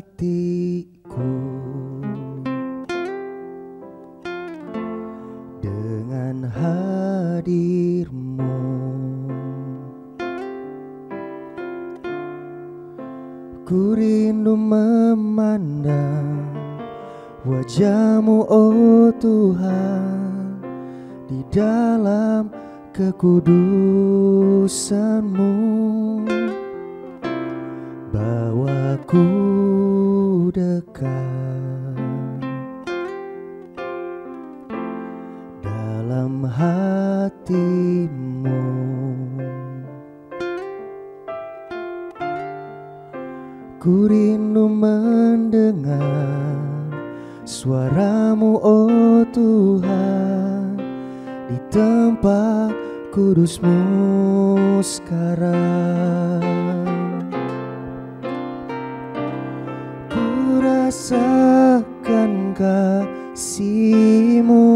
hatiku dengan hadirmu. Ku rindu memandang wajah-Mu, oh Tuhan, di dalam kekudusan-Mu. Bawaku dekat dalam hati-Mu. Ku rindu mendengar suara-Mu, oh Tuhan, di tempat kudus-Mu sekarang. Ku rasakan kasih-Mu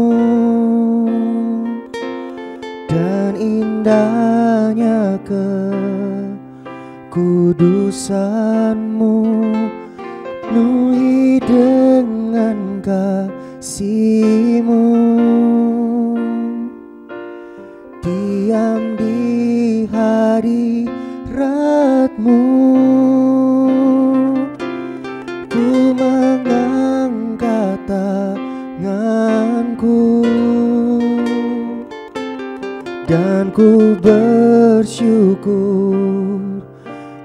dan indahnya kekudusan-Mu, penuhi dengan kasih-Mu. Diam di hadirat-Mu, ku mengangkat tanganku dan ku bersyukur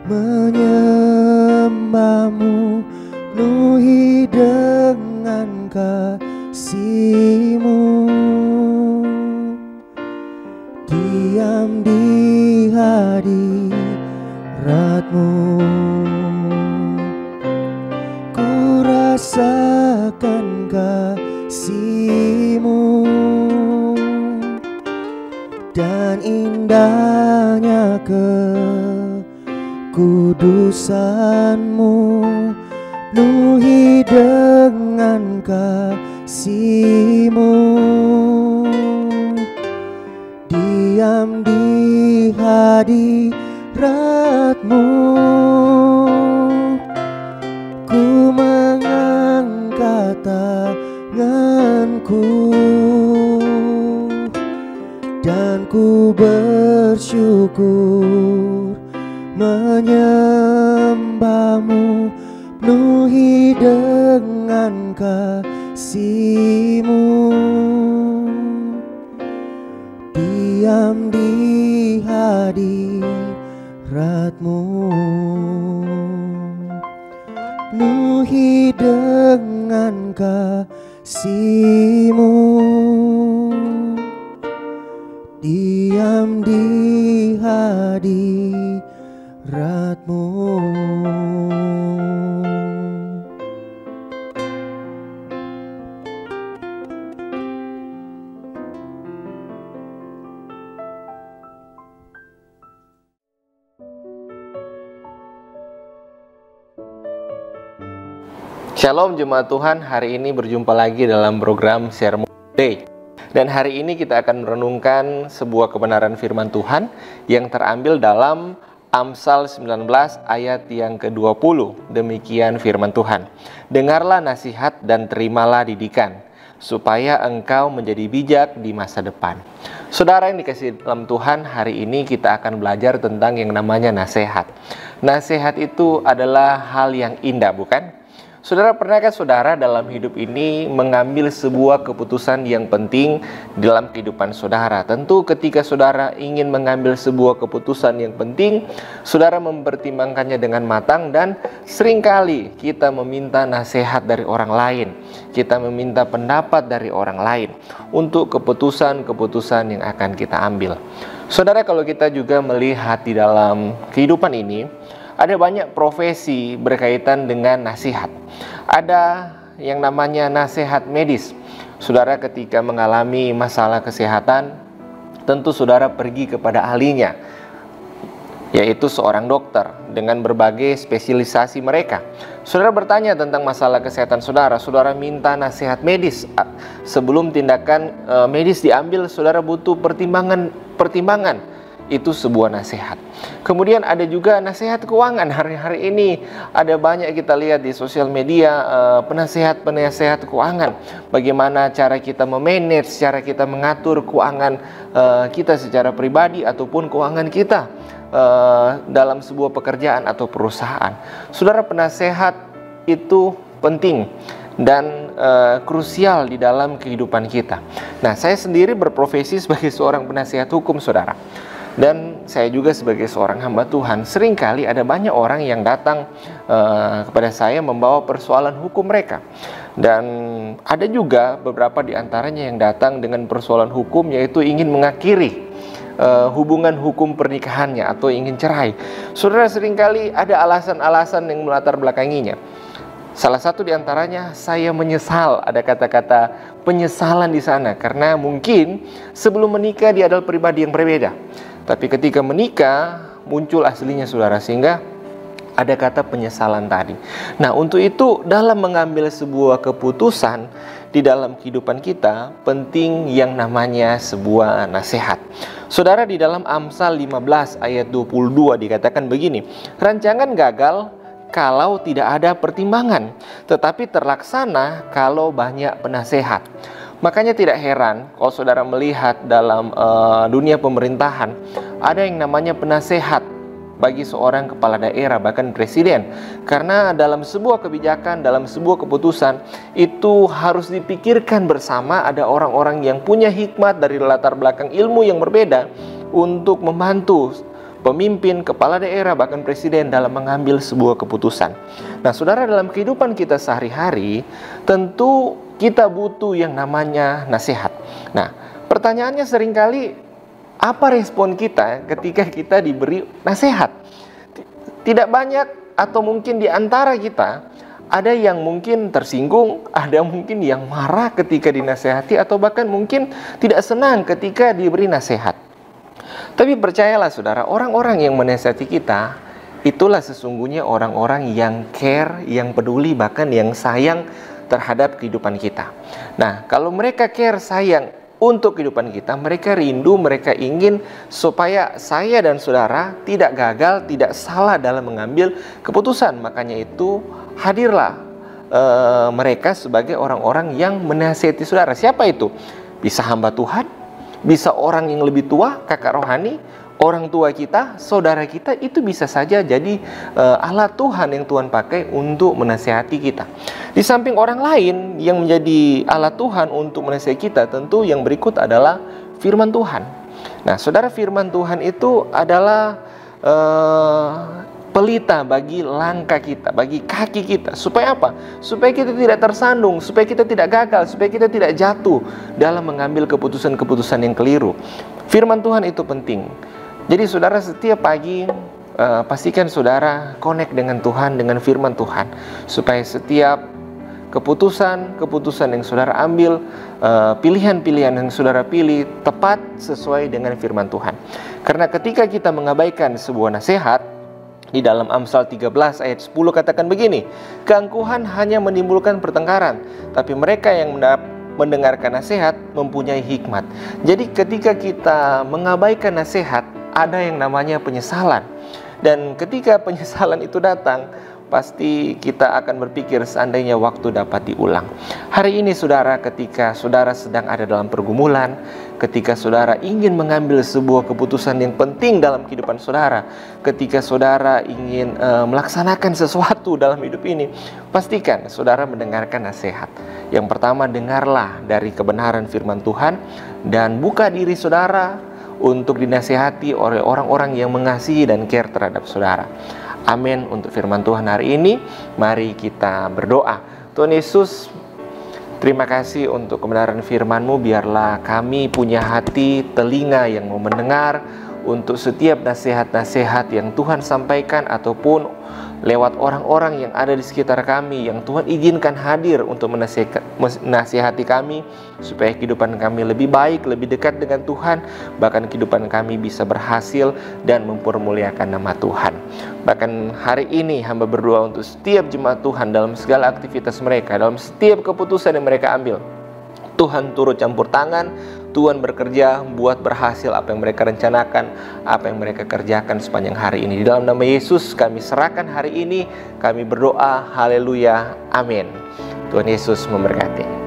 menyembah-Mu, penuhi dengan kasih-Mu. Diam di hadirat-Mu, ku rasakan kasih-Mu dan indahnya kekudusan-Mu, penuhi dengan kasih-Mu. Diam di hadirat-Mu, ku mengangkat tanganku dan ku bersyukur menyembah-Mu, penuhi dengan kasih-Mu. Diam di hadirat-Mu, penuhi dengan kasih-Mu. Diam di hadirat-Mu. Shalom jemaat Tuhan, hari ini berjumpa lagi dalam program Sermon Day. Dan hari ini kita akan merenungkan sebuah kebenaran firman Tuhan yang terambil dalam Amsal 19 ayat yang ke-20. Demikian firman Tuhan. Dengarlah nasihat dan terimalah didikan, supaya engkau menjadi bijak di masa depan. Saudara yang dikasihi dalam Tuhan, hari ini kita akan belajar tentang yang namanya nasihat. Nasihat itu adalah hal yang indah, bukan? Saudara, pernahkah saudara dalam hidup ini mengambil sebuah keputusan yang penting dalam kehidupan saudara? Tentu ketika saudara ingin mengambil sebuah keputusan yang penting, saudara mempertimbangkannya dengan matang dan seringkali kita meminta nasihat dari orang lain. Kita meminta pendapat dari orang lain untuk keputusan-keputusan yang akan kita ambil. Saudara, kalau kita juga melihat di dalam kehidupan ini, ada banyak profesi berkaitan dengan nasihat. Ada yang namanya nasihat medis. Saudara ketika mengalami masalah kesehatan, tentu saudara pergi kepada ahlinya, yaitu seorang dokter dengan berbagai spesialisasi mereka. Saudara bertanya tentang masalah kesehatan saudara, saudara minta nasihat medis. Sebelum tindakan medis diambil, saudara butuh pertimbangan itu sebuah nasihat. Kemudian ada juga nasihat keuangan. Hari-hari ini ada banyak kita lihat di sosial media penasehat-penasehat keuangan. Bagaimana cara kita memanage, cara kita mengatur keuangan kita secara pribadi ataupun keuangan kita dalam sebuah pekerjaan atau perusahaan. Saudara, penasehat itu penting dan krusial di dalam kehidupan kita. Nah, saya sendiri berprofesi sebagai seorang penasihat hukum, saudara. Dan saya juga sebagai seorang hamba Tuhan, seringkali ada banyak orang yang datang kepada saya membawa persoalan hukum mereka. Dan ada juga beberapa di antaranya yang datang dengan persoalan hukum, yaitu ingin mengakhiri hubungan hukum pernikahannya atau ingin cerai. Saudara, seringkali ada alasan-alasan yang melatar belakanginya. Salah satu di antaranya, saya menyesal. Ada kata-kata penyesalan di sana karena mungkin sebelum menikah dia adalah pribadi yang berbeda. Tapi ketika menikah muncul aslinya, saudara, sehingga ada kata penyesalan tadi. Nah, untuk itu dalam mengambil sebuah keputusan di dalam kehidupan kita penting yang namanya sebuah nasihat. Saudara, di dalam Amsal 15 ayat 22 dikatakan begini, rancangan gagal kalau tidak ada pertimbangan, tetapi terlaksana kalau banyak penasehat. Makanya tidak heran kalau saudara melihat dalam dunia pemerintahan ada yang namanya penasehat bagi seorang kepala daerah, bahkan presiden. Karena dalam sebuah kebijakan, dalam sebuah keputusan itu harus dipikirkan bersama. Ada orang-orang yang punya hikmat dari latar belakang ilmu yang berbeda untuk membantu pemimpin, kepala daerah, bahkan presiden dalam mengambil sebuah keputusan. Nah, saudara, dalam kehidupan kita sehari-hari tentu kita butuh yang namanya nasihat. Nah, pertanyaannya seringkali, apa respon kita ketika kita diberi nasihat? Tidak banyak atau mungkin di antara kita ada yang mungkin tersinggung, ada mungkin yang marah ketika dinasehati, atau bahkan mungkin tidak senang ketika diberi nasihat. Tapi percayalah, saudara, orang-orang yang menasihati kita itulah sesungguhnya orang-orang yang care, yang peduli, bahkan yang sayang terhadap kehidupan kita. Nah, kalau mereka care, sayang untuk kehidupan kita, mereka rindu, mereka ingin supaya saya dan saudara tidak gagal, tidak salah dalam mengambil keputusan. Makanya itu hadirlah mereka sebagai orang-orang yang menasihati saudara. Siapa itu? Bisa hamba Tuhan, bisa orang yang lebih tua, kakak rohani, orang tua kita, saudara kita, itu bisa saja jadi alat Tuhan yang Tuhan pakai untuk menasihati kita. Di samping orang lain yang menjadi alat Tuhan untuk menasihati kita, tentu yang berikut adalah firman Tuhan. Nah, saudara, firman Tuhan itu adalah pelita bagi langkah kita, bagi kaki kita. Supaya apa? Supaya kita tidak tersandung, supaya kita tidak gagal, supaya kita tidak jatuh dalam mengambil keputusan-keputusan yang keliru. Firman Tuhan itu penting. Jadi saudara, setiap pagi pastikan saudara connect dengan Tuhan, dengan firman Tuhan, supaya setiap keputusan yang saudara ambil, pilihan-pilihan yang saudara pilih tepat sesuai dengan firman Tuhan. Karena ketika kita mengabaikan sebuah nasihat, di dalam Amsal 13 ayat 10 katakan begini, keangkuhan hanya menimbulkan pertengkaran, tapi mereka yang mendengarkan nasihat mempunyai hikmat. Jadi ketika kita mengabaikan nasihat, ada yang namanya penyesalan. Dan ketika penyesalan itu datang, pasti kita akan berpikir seandainya waktu dapat diulang. Hari ini saudara, ketika saudara sedang ada dalam pergumulan, ketika saudara ingin mengambil sebuah keputusan yang penting dalam kehidupan saudara, ketika saudara ingin melaksanakan sesuatu dalam hidup ini, pastikan saudara mendengarkan nasihat. Yang pertama, dengarlah dari kebenaran firman Tuhan dan buka diri saudara untuk dinasihati oleh orang-orang yang mengasihi dan care terhadap saudara. Amin untuk firman Tuhan hari ini. Mari kita berdoa. Tuhan Yesus, terima kasih untuk kebenaran firman-Mu. Biarlah kami punya hati, telinga yang mau mendengar untuk setiap nasihat-nasihat yang Tuhan sampaikan ataupun lewat orang-orang yang ada di sekitar kami yang Tuhan izinkan hadir untuk menasihati kami, supaya kehidupan kami lebih baik, lebih dekat dengan Tuhan, bahkan kehidupan kami bisa berhasil dan mempermuliakan nama Tuhan. Bahkan hari ini hamba berdoa untuk setiap jemaat Tuhan dalam segala aktivitas mereka, dalam setiap keputusan yang mereka ambil. Tuhan turut campur tangan, Tuhan bekerja buat berhasil apa yang mereka rencanakan, apa yang mereka kerjakan sepanjang hari ini. Di dalam nama Yesus kami serahkan hari ini, kami berdoa, haleluya, amin. Tuhan Yesus memberkati.